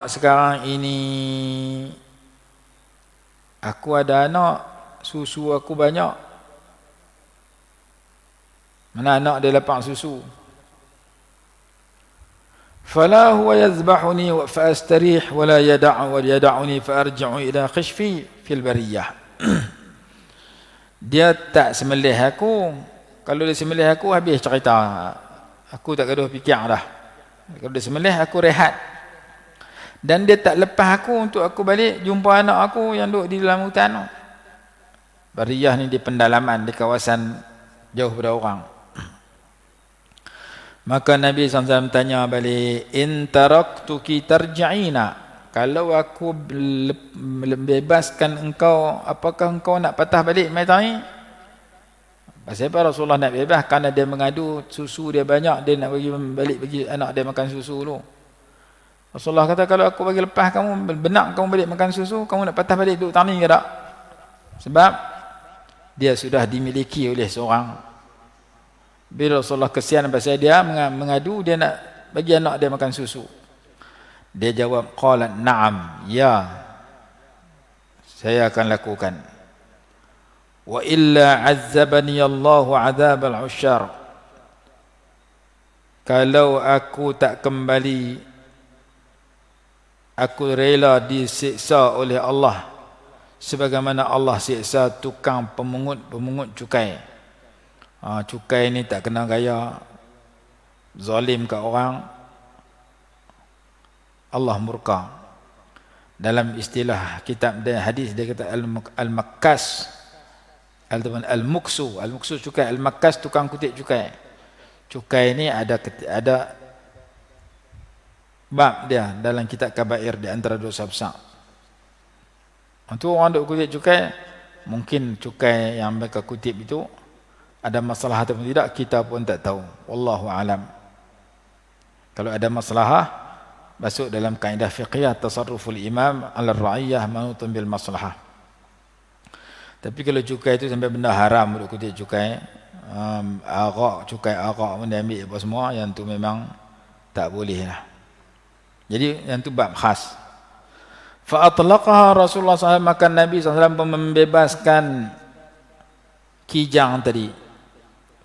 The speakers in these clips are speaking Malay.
Sekarang ini aku ada anak, susu aku banyak. Mana anak dia lapang susu. Fala huwa yazbahuni fa astarih wala yad'uni fa arji'u ila khishfi fil bariyah. Dia tak sembelih aku. Kalau dia sembelih aku habis cerita. Aku tak gaduh fikir dah. Kalau dia sembelih aku rehat. Dan dia tak lepas aku untuk aku balik jumpa anak aku yang duduk di dalam hutan. Bariyah ni di pendalaman, di kawasan jauh pada orang. Maka Nabi SAW tanya balik, in taraktuki tarja'ina, kalau aku bebaskan engkau, apakah engkau nak patah balik mai tadi? Pasal apa Rasulullah nak bebas? Kerana dia mengadu susu dia banyak, dia nak bagi balik bagi anak dia makan susu dulu. Rasulullah kata, kalau aku bagi lepas kamu, benak kamu balik makan susu, kamu nak patah balik duduk tani ke tak? Sebab dia sudah dimiliki oleh seorang. Bila Rasulullah kesian pasal dia mengadu, dia nak bagi anak dia makan susu. Dia jawab, qalat na'am, ya, saya akan lakukan. Wa illa azzabani Allahu adzabal usyar. Kalau aku tak kembali, aku rela disiksa oleh Allah sebagaimana Allah siksa tukang pemungut cukai. Cukai ni tak kena gaya, zalim kat orang, Allah murka. Dalam istilah kitab dan hadis dia kata al-makkas ataupun al-muksu. Al-muksu cukai, al-makkas tukang kutip cukai. Cukai ni ada bab dia dalam kitab kabair, di antara dosa besar. Untuk orang duk kutip cukai, mungkin cukai yang mereka kutip itu ada masalah atau tidak, kita pun tak tahu. Wallahu alam. Kalau ada masalah, masuk dalam kaedah fiqhiyah tasarruful imam ala ra'iyah manutun bil maslahah. Tapi kalau cukai itu sampai benda haram duk kutip cukai, cukai arak pun dia ambil apa semua, yang tu memang tak boleh lah. Jadi yang tu bab khas. Fa atlaqaha Rasulullah SAW, maka Nabi SAW membebaskan kijang tadi.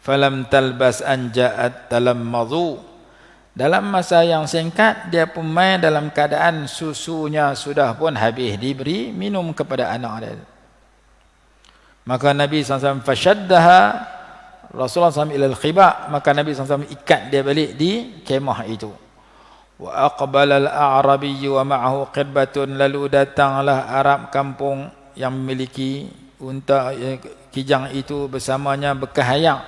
Falam talbas an ja'at talammadhu. Dalam masa yang singkat dia pun main dalam keadaan susunya sudah pun habis, diberi minum kepada anak dia. Maka Nabi SAW fashaddaha Rasulullah SAW ilal khiba, maka Nabi SAW ikat dia balik di kemah itu. Wa aqbala al-a'rabi wa ma'ahu qirbatun, lalu datanglah Arab kampung yang memiliki unta kijang itu, bersamanya bekas hayak.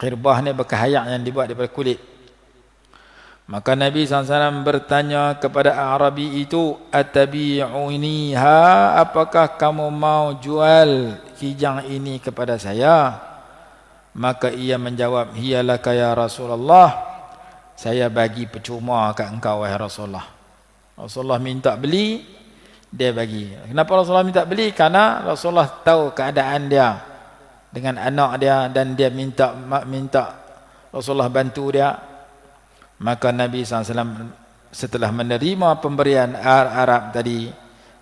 Qirbah ni bekas hayak yang dibuat daripada kulit. Maka Nabi SAW bertanya kepada Arabi itu, atabi'uniha, apakah kamu mau jual kijang ini kepada saya? Maka ia menjawab, hiyalaka ya Rasulullah, saya bagi percuma kat engkau wahai Rasulullah. Rasulullah minta beli, dia bagi. Kenapa Rasulullah minta beli? Karena Rasulullah tahu keadaan dia dengan anak dia, dan dia minta Rasulullah bantu dia. Maka Nabi SAW setelah menerima pemberian Arab tadi,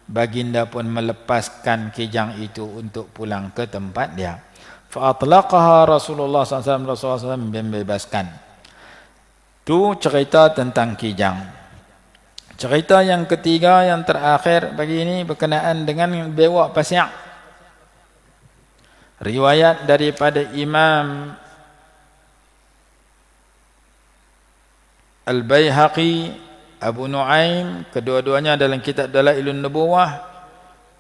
baginda pun melepaskan kijang itu untuk pulang ke tempat dia. Fa atlaqaha Rasulullah SAW, Rasulullah SAW membebaskan. Itu cerita tentang kijang. Cerita yang ketiga, yang terakhir bagi ini, berkenaan dengan bewak pasyak. Riwayat daripada Imam Al-Baihaqi, Abu Nuaim, kedua-duanya dalam kitab Dalailun Nubuwah.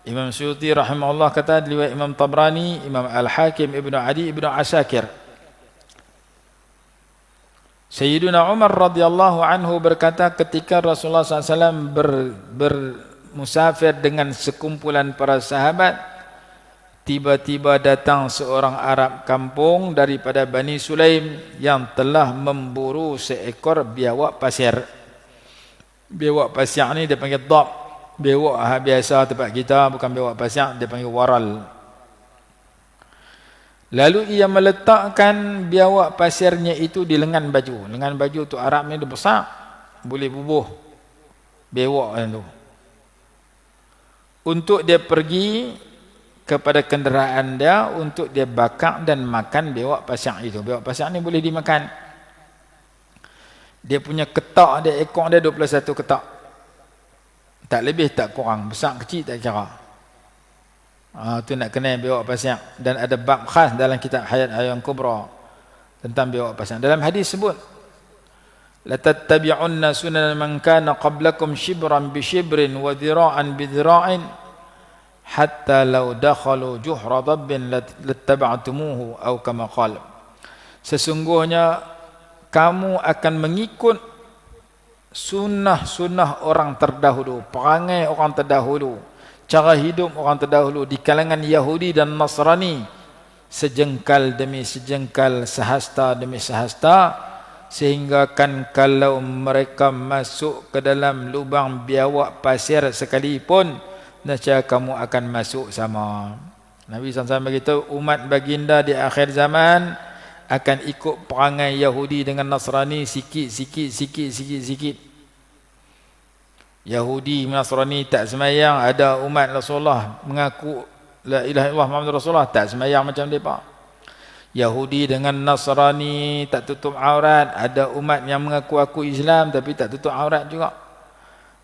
Imam Suyuti rahimahullah kata, riwayat Imam Tabrani, Imam Al-Hakim, Ibnu Adi, Ibnu Asakir. Sayyiduna Umar radhiyallahu anhu berkata, ketika Rasulullah SAW bermusafir dengan sekumpulan para sahabat, tiba-tiba datang seorang Arab kampung daripada Bani Sulaim yang telah memburu seekor biawak pasir. Biawak pasir ni dia panggil dhab. Biawak biasa tempat kita, bukan biawak pasir, dia panggil waral. Lalu ia meletakkan biawak pasirnya itu di lengan baju. Lengan baju tu Arab ni dia besar, boleh bubuh bewak tu, untuk dia pergi kepada kenderaan dia untuk dia bakar dan makan bewak pasang itu. Bewak pasang ni boleh dimakan. Dia punya ketak dia, ekor dia 21 ketak. Tak lebih tak kurang, besar kecil tak kira. Tu nak kena bewak pasang. Dan ada bab khas dalam kitab Hayat Ayam Kubra tentang bewak pasang. Dalam hadis sebut, la tattabi'unna sunan man kana qablakum shibran bi shibrin wa dhira'an bi dhira'in hatta law dakhalu juhra dabbin lattaba'tumuhu atau kama qala. Sesungguhnya kamu akan mengikut sunnah-sunnah orang terdahulu, perangai orang terdahulu, cara hidup orang terdahulu di kalangan Yahudi dan Nasrani, sejengkal demi sejengkal, sehasta demi sehasta, sehingga kan kalau mereka masuk ke dalam lubang biawak pasir sekalipun, nescaya kamu akan masuk sama. Nabi SAW beritahu umat baginda di akhir zaman akan ikut perangai Yahudi dengan Nasrani sikit. Yahudi Nasrani tak semayang, ada umat Rasulullah mengaku la ilaha illallah Muhammad Rasulullah, tak semayang macam mereka. Yahudi dengan Nasrani tak tutup aurat, ada umat yang mengaku Islam tapi tak tutup aurat juga.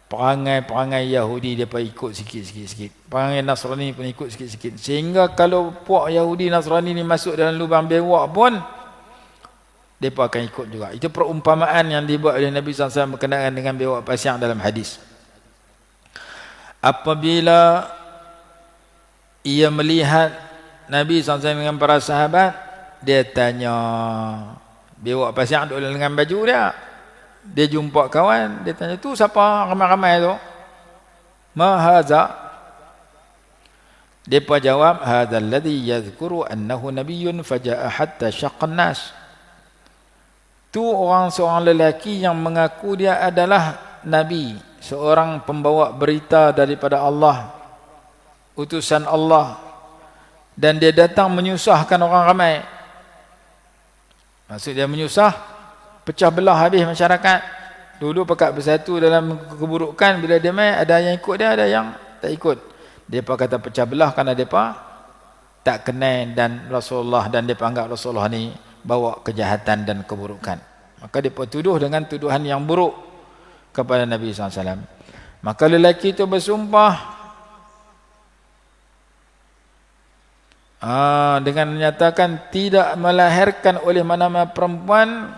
Perangai-perangai Yahudi dia pun ikut sikit-sikit. Perangai Nasrani pun ikut sikit-sikit. Sehingga kalau puak Yahudi Nasrani ni masuk dalam lubang bewak pun, mereka akan ikut juga. Itu perumpamaan yang dibuat oleh Nabi SAW berkenaan dengan bewak pasang dalam hadis. Apabila ia melihat Nabi SAW dengan para sahabat, dia tanya, bewak pasang duduk dengan baju dia. Dia jumpa kawan, dia tanya, tu siapa ramai-ramai tu? Ma haza? Depa jawab, hadzal ladzi yadhkuru annahu nabiyyun faja'a hatta syaqqan nas. Tu seorang lelaki yang mengaku dia adalah nabi, seorang pembawa berita daripada Allah, utusan Allah, dan dia datang menyusahkan orang ramai. Maksud dia menyusah, pecah belah habis masyarakat. Dulu pekat bersatu dalam keburukan, bila dia mai ada yang ikut dia, ada yang tak ikut. Depa kata pecah belah kerana depa tak kenal dan Rasulullah, dan depa anggap Rasulullah ni bawa kejahatan dan keburukan. Maka depa tuduh dengan tuduhan yang buruk kepada Nabi SAW. Maka lelaki itu bersumpah dengan menyatakan tidak melahirkan oleh mana-mana perempuan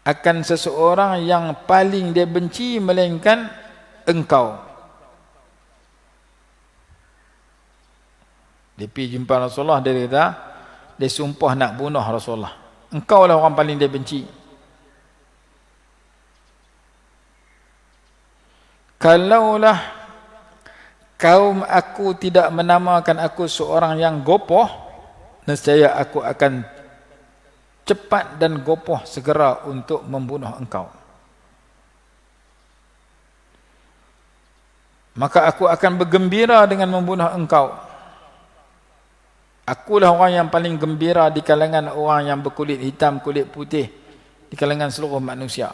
akan seseorang yang paling dia benci melainkan engkau. Dia pergi jumpa Rasulullah, dia kata, dia sumpah nak bunuh Rasulullah. Engkau lah orang paling dia benci. Kalaulah kaum aku tidak menamakan aku seorang yang gopoh, nescaya aku akan cepat dan gopoh segera untuk membunuh engkau. Maka aku akan bergembira dengan membunuh engkau. Akulah orang yang paling gembira di kalangan orang yang berkulit hitam, kulit putih, di kalangan seluruh manusia.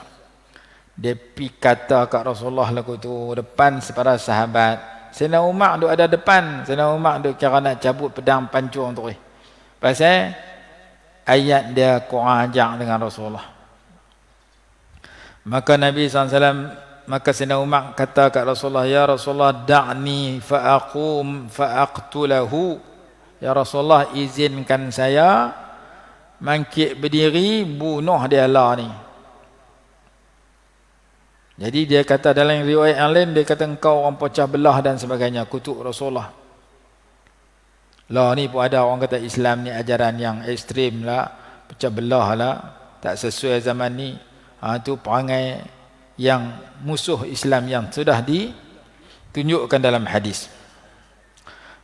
Dia pergi kata kat Rasulullah lagu tu depan para sahabat. Sayyidina Umar duk ada depan. Sayyidina Umar duk kira nak cabut pedang pancung tu. Pasal ayat dia kurang ajar dengan Rasulullah. Maka Nabi SAW, maka Sayyidina Umar kata kat Rasulullah, ya Rasulullah, da'ni fa'aqum fa'aqtulahu. Ya Rasulullah, izinkan saya mangkit berdiri bunuh dia lah ni. Jadi dia kata dalam riwayat yang lain, dia kata engkau orang pecah belah dan sebagainya, kutuk Rasulullah. Lah ni pun ada orang kata Islam ni ajaran yang ekstrim lah, pecah belah lah, tak sesuai zaman ni. Tu perangai yang musuh Islam yang sudah ditunjukkan dalam hadis.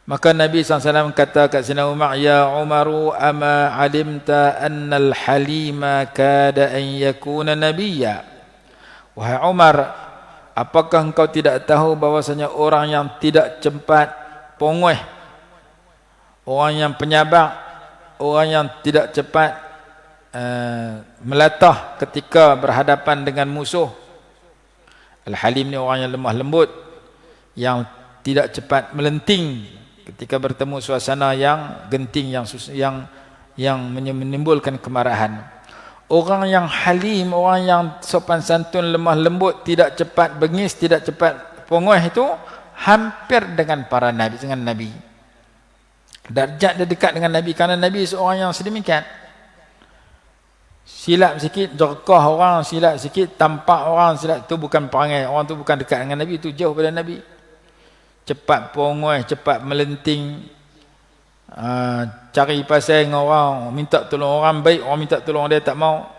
Maka Nabi SAW kata kat Sayyidina Umar, ya Umaru ama alimta annal halima kada an yakuna nabiyya. Wahai Umar, apakah engkau tidak tahu bahwasanya orang yang tidak cepat pongoh, orang yang penyabar, orang yang tidak cepat melatah ketika berhadapan dengan musuh, Al-Halim ni orang yang lemah lembut, yang tidak cepat melenting ketika bertemu suasana yang genting, yang menimbulkan kemarahan. Orang yang halim, orang yang sopan santun, lemah lembut, tidak cepat bengis, tidak cepat pongah, itu hampir dengan para nabi, dengan nabi. Darjat dia dekat dengan nabi, kerana nabi seorang yang sedemikian. Silap sikit, jerkah orang, silap sikit, tampak orang, silap, tu bukan perangai, orang tu bukan dekat dengan nabi, tu jauh pada nabi. Cepat pongah, cepat melenting, cari pasal dengan orang, minta tolong orang baik, orang minta tolong dia tak mau.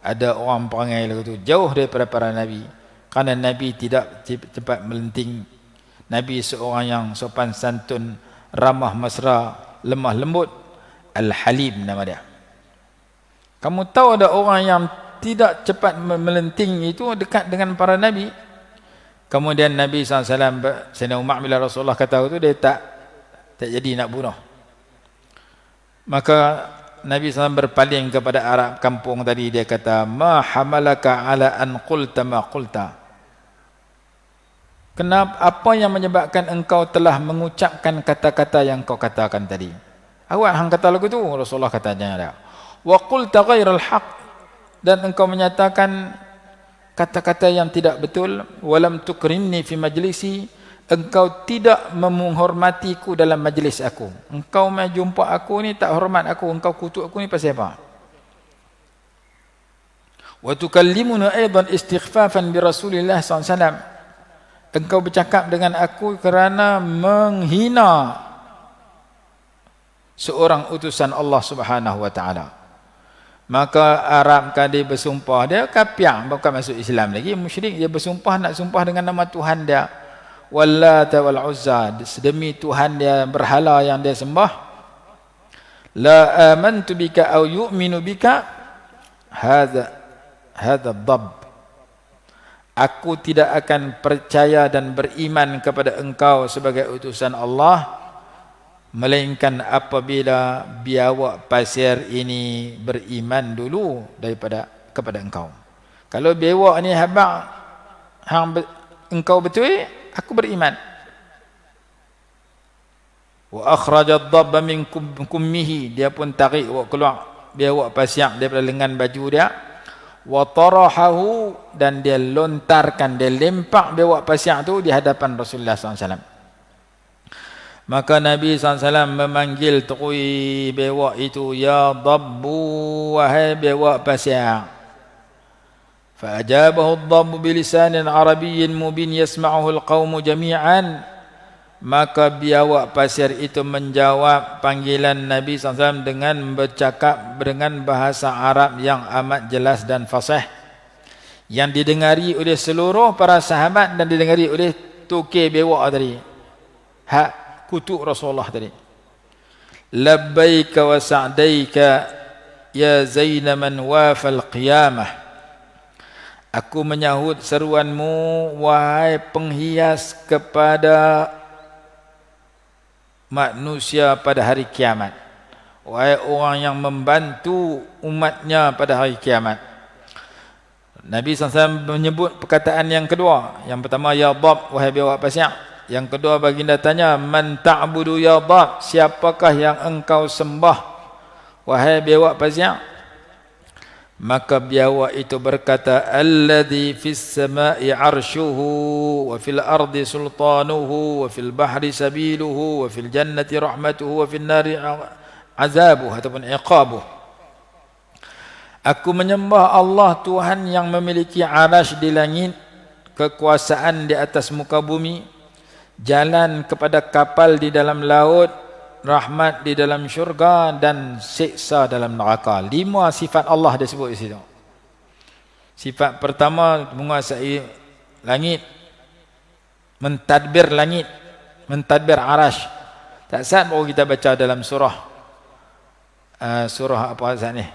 Ada orang perangai lagu tu, jauh daripada para nabi. Kerana nabi tidak cepat melenting. Nabi seorang yang sopan santun, ramah mesra, lemah lembut. Al-Halim nama dia. Kamu tahu ada orang yang tidak cepat melenting itu dekat dengan para nabi. Kemudian Nabi SAW, Sayyidina Umar bila Rasulullah kata itu, dia tak jadi nak bunuh. Maka Nabi SAW berpaling kepada Arab kampung tadi, dia kata, ma hamalaka ala an qulta ma qulta. Kenapa, apa yang menyebabkan engkau telah mengucapkan kata-kata yang kau katakan tadi? Awak hang kata lagu tu, Rasulullah katanya dia. Wa qulta ghairal haq, dan engkau menyatakan kata-kata yang tidak betul. Walam tukrimni fi majlisi, engkau tidak menghormatiku dalam majlis aku. Engkau mai jumpa aku ni tak hormat aku, engkau kutuk aku ni pasal apa? Wa tukallimuna aidan istighfafan bi Rasulillah SAW, engkau bercakap dengan aku kerana menghina seorang utusan Allah Subhanahu wa taala. Maka Arab kadi bersumpah, dia kafir, bukan masuk Islam lagi, musyrik, dia bersumpah, nak sumpah dengan nama Tuhan dia, Wallata wal Uzza, demi Tuhan dia berhala yang dia sembah. La amantu bika au yu'minu bika hadha ad-dab, aku tidak akan percaya dan beriman kepada engkau sebagai utusan Allah, melainkan apabila biawak pasir ini beriman dulu kepada engkau. Kalau biawak ni habaq engkau betul, aku beriman. Wa akhrajad dabba min kummihi, dia pun tarik keluar biawak pasir daripada lengan baju dia. Wa tarahahu, dan dia lontarkan, dia lempak biawak pasir tu di hadapan Rasulullah SAW. Maka Nabi SAW memanggil terui bewak itu, ya dabbu, wahai bewak pasir. Fa'ajabahu ad-dabbu bilisanin arabiyyin mubin yasma'uhu al-qawmu jami'an. Maka biawak pasir itu menjawab panggilan Nabi SAW dengan bercakap dengan bahasa Arab yang amat jelas dan fasih, yang didengari oleh seluruh para sahabat dan didengari oleh tukir bewak tadi, kutuk Rasulullah tadi. Labbaika wa sa'daika ya zaina man wafal qiyamah, aku menyahut seruanmu wahai penghias kepada manusia pada hari kiamat, wahai orang yang membantu umatnya pada hari kiamat. Nabi SAW menyebut perkataan yang kedua. Yang pertama, ya dab, wahai biawak pasir. Yang kedua, baginda tanya, man ta'budu ya dab, siapakah yang engkau sembah wahai biawak pasir? Maka biawak itu berkata, alladhi fis sama'i arshuhu wa fil ardi sultanuhu wa fil bahri sabiluhu wa fil jannati rahmatuhu wa fil nari azabuh ataupun iqabuh. Aku menyembah Allah, Tuhan yang memiliki arasy di langit, kekuasaan di atas muka bumi, jalan kepada kapal di dalam laut, rahmat di dalam syurga dan siksa dalam neraka. 5 sifat Allah dia sebut di situ. Sifat pertama, menguasai langit, mentadbir langit, mentadbir arasy. Tak saat baru kita baca dalam surah apa saat ni,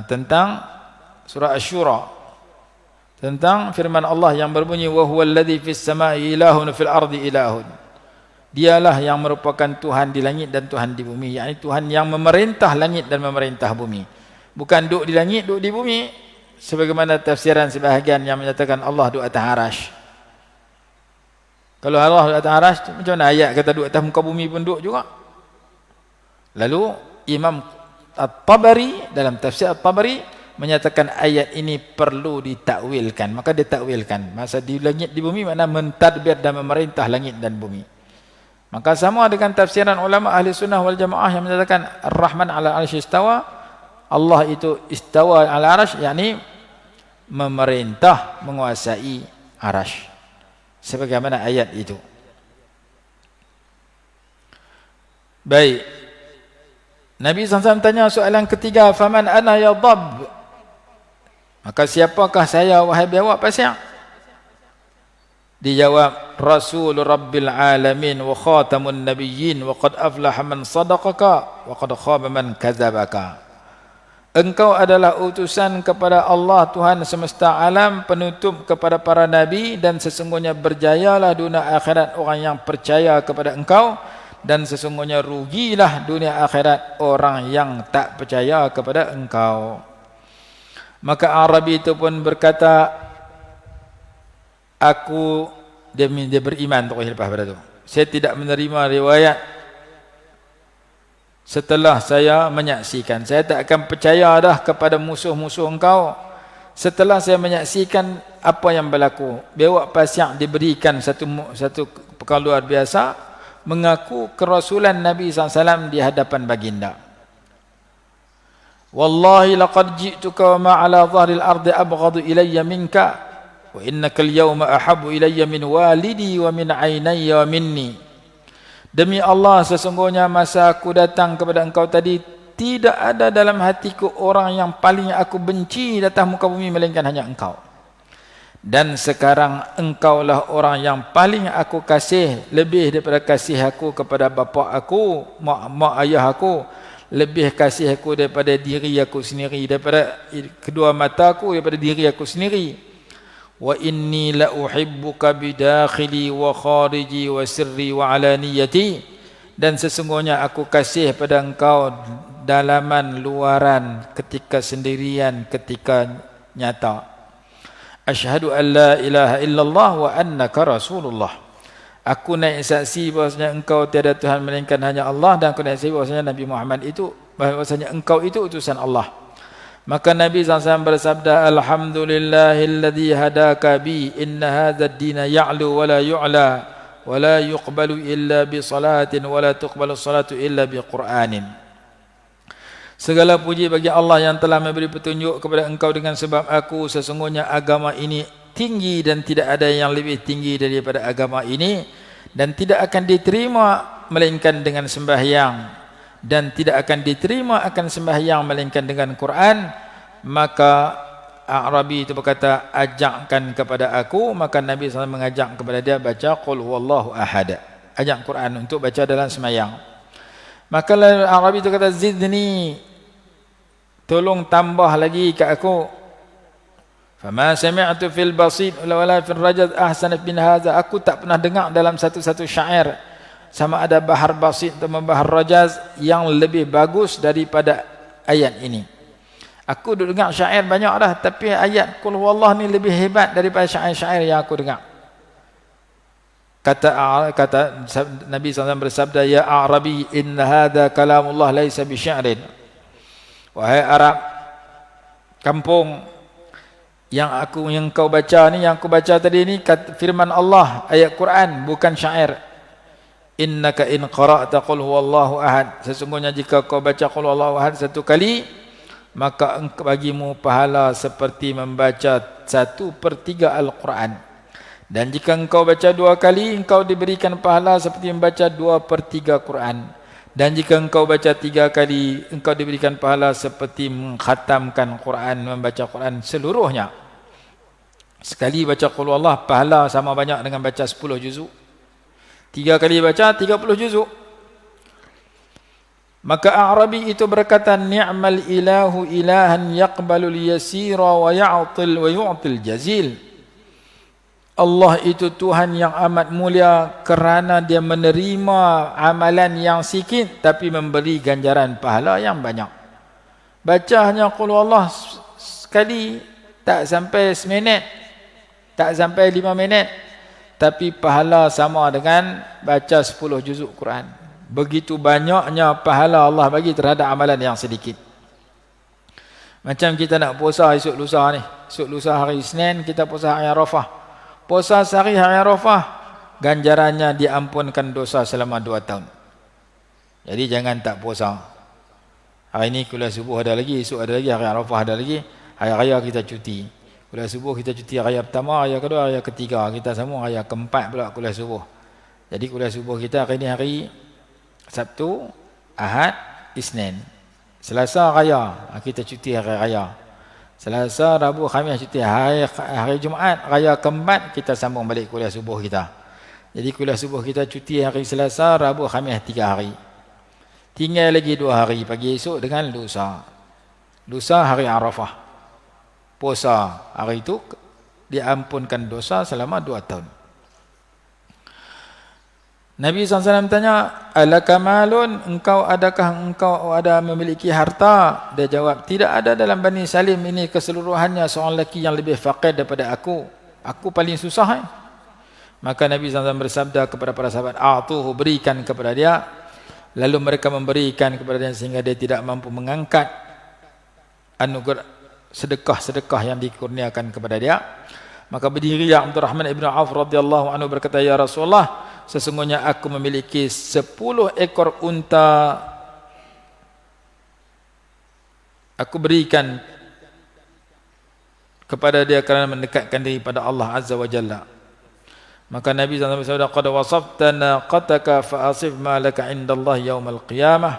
tentang surah Asy-Syura, tentang firman Allah yang berbunyi, wa huwal ladzi fis samai ilahun fil ardi ilahun, dialah yang merupakan Tuhan di langit dan Tuhan di bumi, yakni Tuhan yang memerintah langit dan memerintah bumi. Bukan duduk di langit, duduk di bumi. sebagaimana tafsiran sebahagian yang menyatakan Allah duduk atas arash. Kalau Allah duduk atas arash, macam mana ayat kata duduk atas muka bumi pun duduk juga? Lalu Imam At-Tabari dalam tafsir At-Tabari menyatakan ayat ini perlu ditakwilkan. Maka ditakwilkan. Masa di langit di bumi makna mentadbir dan memerintah langit dan bumi. Maka sama dengan tafsiran ulama ahli sunnah wal jamaah yang menyatakan Ar-Rahman ala arsy istawa, Allah itu istawa ala arsy, yakni memerintah, menguasai arsy. Sebagaimana ayat itu. Baik. Nabi SAW tanya soalan ketiga, faman ana ya dhab? Maka siapakah saya wahai biawak pasir? Dijawab, Rasul Rabbil Alamin wa khatamun nabiyyin wa qad aflaha man sadaqaka wa qad khaba man kadzabaka. Engkau adalah utusan kepada Allah Tuhan semesta alam, penutup kepada para nabi, dan sesungguhnya berjayalah dunia akhirat orang yang percaya kepada engkau, dan sesungguhnya rugilah dunia akhirat orang yang tak percaya kepada engkau. Maka Arabi itu pun berkata, dia beriman tokoh lepas pada itu. Saya tidak menerima riwayat setelah saya menyaksikan. Saya tak akan percaya dah kepada musuh-musuh engkau setelah saya menyaksikan apa yang berlaku. Biawak pasir diberikan satu perkara luar biasa, mengaku kerasulan Nabi SAW di hadapan baginda. Wallahi laqad ji'tuka wa ma ala dhahril ardi abghadu ilayya minka wa innaka al-yawma ahabbu ilayya min walidi wa min aynayya wa minni. Demi Allah, sesungguhnya masa aku datang kepada engkau tadi, tidak ada dalam hatiku orang yang paling aku benci di atas muka bumi melainkan hanya engkau. Dan sekarang engkaulah orang yang paling aku kasih, lebih daripada kasih aku kepada bapa aku, mak ayah aku, lebih kasih aku daripada diri aku sendiri, daripada kedua mata aku, daripada diri aku sendiri. Wa inni la uhibbuka bidakhili wa khariji wa sirri wa alaniyati. Dan sesungguhnya aku kasih pada engkau dalaman, luaran, ketika sendirian, ketika nyata. Asyhadu an la ilaha illallah wa annaka rasulullah. Aku naik saksi bahwasanya engkau tiada Tuhan melainkan hanya Allah, dan aku naik saksi bahwasanya Nabi Muhammad itu, bahwasanya engkau itu utusan Allah. Maka Nabi SAW bersabda, alhamdulillahilladzi hadaka bi, inna hadha ad-dina ya'lu wa la yu'la wa la yuqbalu illa bi salatin wa la tuqbalu salatu illa bi Qur'anin. Segala puji bagi Allah yang telah memberi petunjuk kepada engkau dengan sebab aku, sesungguhnya agama ini tinggi dan tidak ada yang lebih tinggi daripada agama ini, dan tidak akan diterima melainkan dengan sembahyang, dan tidak akan diterima akan sembahyang melainkan dengan Quran. Maka Arabi itu berkata, ajakkan kepada aku. Maka Nabi SAW mengajak kepada dia baca qul huwallahu ahad, ajak Quran untuk baca dalam sembahyang. Maka Arabi itu kata, zidni, tolong tambah lagi ke aku. Fama sami'tu fil basit wala fil rajaz ahsan min hadza. Aku tak pernah dengar dalam satu-satu syair, sama ada bahar basit atau bahar rajaz, yang lebih bagus daripada ayat ini. Aku dengar syair banyak dah, tapi ayat qul huwallah ni lebih hebat daripada syair-syair yang aku dengar. Kata Nabi SAW bersabda, ya Arabi, inna hadza kalamullah laisa bi syi'rin. Wahai Arab kampung, yang kau baca ni, yang aku baca tadi ni firman Allah, ayat Quran, bukan syair. Innaka in qara'ta qul huwallahu ahad, sesungguhnya jika kau baca qul huwallahu ahad satu kali, maka bagimu pahala seperti membaca 1/3 Al-Quran. Dan jika engkau baca 2 kali, engkau diberikan pahala seperti membaca 2/3 Quran. Dan jika engkau baca 3 kali, engkau diberikan pahala seperti mengkhatamkan Quran, membaca Quran seluruhnya. Sekali baca qul huwallah, pahala sama banyak dengan baca 10 juzuk. 3 kali baca 30 juzuk. Maka Arabi itu berkata, ni'mal ilahu ilahan yaqbalul yasira wa ya'til wa yu'til jazil. Allah itu Tuhan yang amat mulia kerana dia menerima amalan yang sikit tapi memberi ganjaran pahala yang banyak. Baca hanya qul huwallah sekali tak sampai seminit, tak sampai 5 minit, tapi pahala sama dengan baca 10 juzuk Quran. Begitu banyaknya pahala Allah bagi terhadap amalan yang sedikit. Macam kita nak puasa esok lusa ni, esok lusa hari Isnin kita puasa hari Arafah. Puasa sehari hari Arafah, ganjarannya diampunkan dosa selama 2 tahun. Jadi jangan tak puasa. Hari ini kuliah subuh ada lagi, esok ada lagi, hari Arafah ada lagi, hari raya kita cuti. Kuliah subuh kita cuti raya pertama, raya kedua, raya ketiga. Kita sambung raya keempat pula kuliah subuh. Jadi kuliah subuh kita hari ini hari Sabtu, Ahad, Isnin. Selasa raya, kita cuti hari raya. Selasa, Rabu, Khamis cuti. Hari Jumaat, raya keempat, kita sambung balik kuliah subuh kita. Jadi kuliah subuh kita cuti hari Selasa, Rabu, Khamis 3 hari. Tinggal lagi 2 hari, pagi esok dengan lusa. Lusa hari Arafah. Puasa hari itu diampunkan dosa selama 2 tahun. Nabi SAW tanya, alaka malun, adakah engkau ada memiliki harta? Dia jawab, tidak ada dalam Bani Salim ini keseluruhannya seorang lelaki yang lebih faqir daripada aku. Aku paling susah. Maka Nabi SAW bersabda kepada para sahabat, a'tuhu, berikan kepada dia. Lalu mereka memberikan kepada dia sehingga dia tidak mampu mengangkat anugerah sedekah-sedekah yang dikurniakan kepada dia. Maka berdiri Abdurrahman ibn Auf radhiyallahu anhu berkata, ya Rasulullah, sesungguhnya aku memiliki 10 ekor unta. Aku berikan kepada dia kerana mendekatkan diri pada Allah Azza wa Jalla. Maka Nabi SAW bersabda, qad wasafta naqataka fa asif ma laka indallah yaumal qiyamah.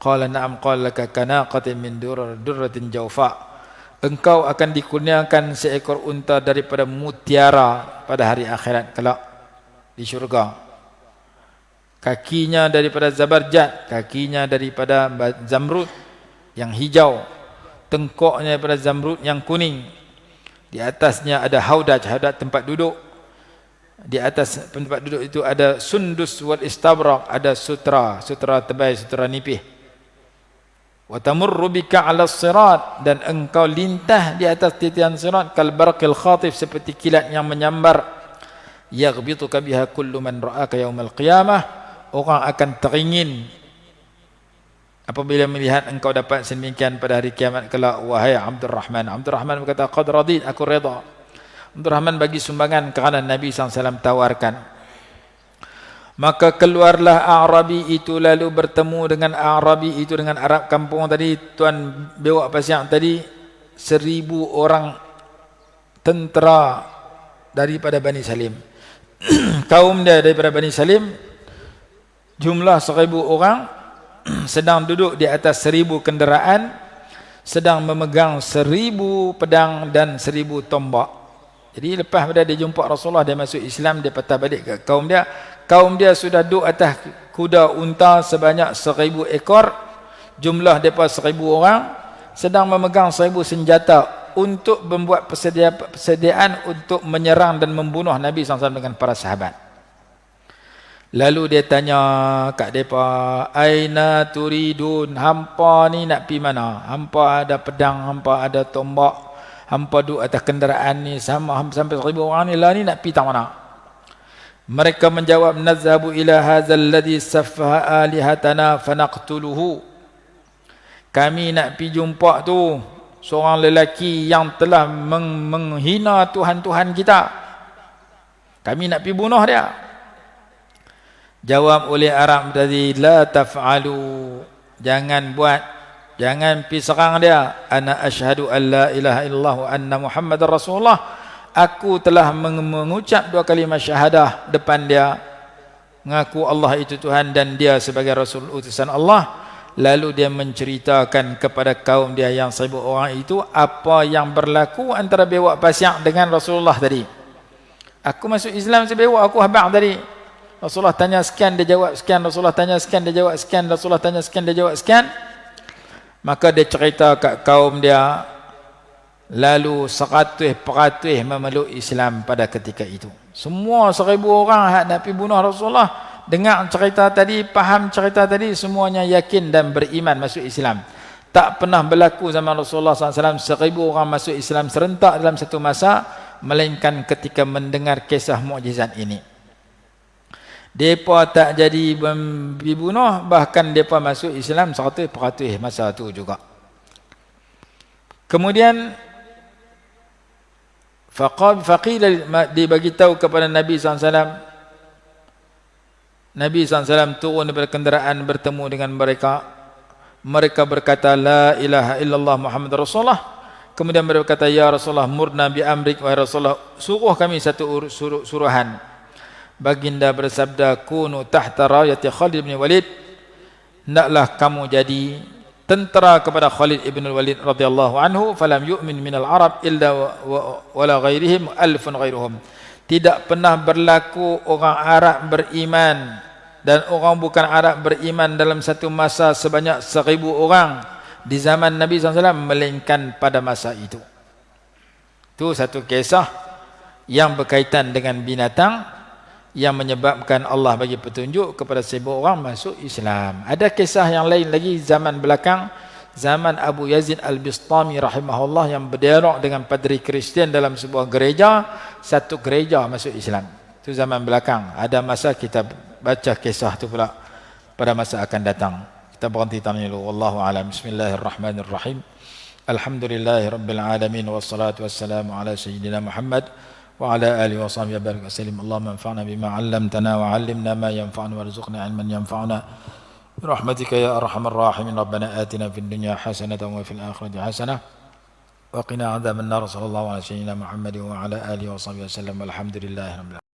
Qala na'am, qala laka kanaqatin min durratin jawfa. Engkau akan dikurniakan seekor unta daripada mutiara pada hari akhirat kelak di syurga. Kakinya daripada zabarjad, kakinya daripada zamrud yang hijau, tengkoknya daripada zamrud yang kuning. Di atasnya ada haudaj, haudaj tempat duduk. Di atas tempat duduk itu ada sundus wal istabrak, ada sutra, sutra tebal, sutra nipih. Wa tamurru bika 'ala sirat, dan engkau lintah di atas titian sirat kal barqil khatif, seperti kilat yang menyambar. Yaghbituka biha kullu man ra'aka yaumal qiyamah, orang akan teringin apabila melihat engkau dapat sedemikian pada hari kiamat kelak. Wahai Abdurrahman, Abdurrahman berkata, qad radid, aku redha. Abdurrahman bagi sumbangan kerana Nabi SAW tawarkan. Maka keluarlah Arabi itu lalu bertemu dengan Arabi itu, dengan Arab kampung tadi, tuan bewak pasiang tadi, 1000 orang tentera daripada Bani Salim. Kaum dia daripada Bani Salim, jumlah 1000 orang, sedang duduk di atas 1000 kenderaan, sedang memegang 1000 pedang dan 1000 tombak. Jadi lepas pada dia jumpa Rasulullah, dia masuk Islam, dia patah balik ke kaum dia. Kaum dia sudah duduk atas kuda unta sebanyak 1000 ekor. Jumlah mereka 1000 orang, sedang memegang 1000 senjata untuk membuat persediaan untuk menyerang dan membunuh Nabi SAW dengan para sahabat. Lalu dia tanya kat mereka, aina turidun, hampa ni nak pergi mana? Hampa ada pedang, hampa ada tombak, hampa duduk atas kenderaan ni sampai 1000 orang ni lah, ni nak pergi tak mana? Mereka menjawab, nazhabu ila hadzal ladzi saffaha alihatana fanaqtuluhu. Kami nak pergi jumpa tu seorang lelaki yang telah menghina Tuhan-Tuhan kita. Kami nak pergi bunuh dia. Jawab oleh Arab tadi, la taf'alu, jangan buat, jangan pergi serang dia. Ana asyhadu an la ilaha illallah wa anna Muhammadar Rasulullah. Aku telah mengucap 2 kalimah syahadah depan dia, mengaku Allah itu Tuhan dan dia sebagai Rasul utusan Allah. Lalu dia menceritakan kepada kaum dia yang 1000 orang itu apa yang berlaku antara bewak pasiak dengan Rasulullah tadi. Aku masuk Islam sebewak aku habaq tadi. Rasulullah tanya sekian, dia jawab sekian. Rasulullah tanya sekian, dia jawab sekian. Rasulullah tanya sekian, dia jawab sekian. Maka dia cerita kat kaum dia. Lalu 100% memeluk Islam pada ketika itu. Semua 1000 orang nak pergi bunuh Rasulullah, dengar cerita tadi, faham cerita tadi, semuanya yakin dan beriman masuk Islam. tak pernah berlaku zaman Rasulullah SAW 1000 orang masuk Islam serentak dalam satu masa, melainkan ketika mendengar kisah mukjizat ini. Mereka tak jadi dibunuh, bahkan mereka masuk Islam 100% masa itu juga. Kemudian faqila, dibagi tahu kepada Nabi SAW. Nabi SAW turun daripada kenderaan bertemu dengan mereka. Mereka berkata, la ilaha illallah Muhammad Rasulullah. Kemudian mereka berkata, ya Rasulullah, murna bi amrik, wahai Rasulullah, suruh kami satu suruhan. Baginda bersabda, kunu tahta rayati Khalid bin Walid, hendaklah kamu jadi tentera kepada Khalid ibn Walid radhiyallahu anhu. Falam yu'min minal Arab illa wala ghairihim alfun ghairuhum. Tidak pernah berlaku orang Arab beriman dan orang bukan Arab beriman dalam satu masa sebanyak 1000 orang di zaman Nabi SAW, melainkan pada masa itu. Itu satu kisah yang berkaitan dengan binatang yang menyebabkan Allah bagi petunjuk kepada 1000 orang masuk Islam. Ada kisah yang lain lagi zaman belakang, zaman Abu Yazid Al-Bistami rahimahullah, yang berdialog dengan padri Kristian dalam sebuah gereja, satu gereja masuk Islam. Itu zaman belakang. Ada masa kita baca kisah itu pula pada masa akan datang. Kita berhenti tanya dulu. Wallahu a'lam. Bismillahirrahmanirrahim. Alhamdulillahirabbil alamin, wassalatu wassalamu ala sayyidina Muhammad wa ala alihi wa sahbihi wa barik wasallim. Allahumma anfa'na bima 'allamtana wa 'allimna ma yanfa'una warzuqna 'ilman yanfa'una birahmatika ya arhamar rahimin. Rabbana atina fid dunya hasanatan wa fil akhirati hasanah wa qina 'adzaban nar. Sallallahu alaihi wa sallam Muhammad wa ala alihi wa sahbihi wasallam. Alhamdulillahirabbil alamin.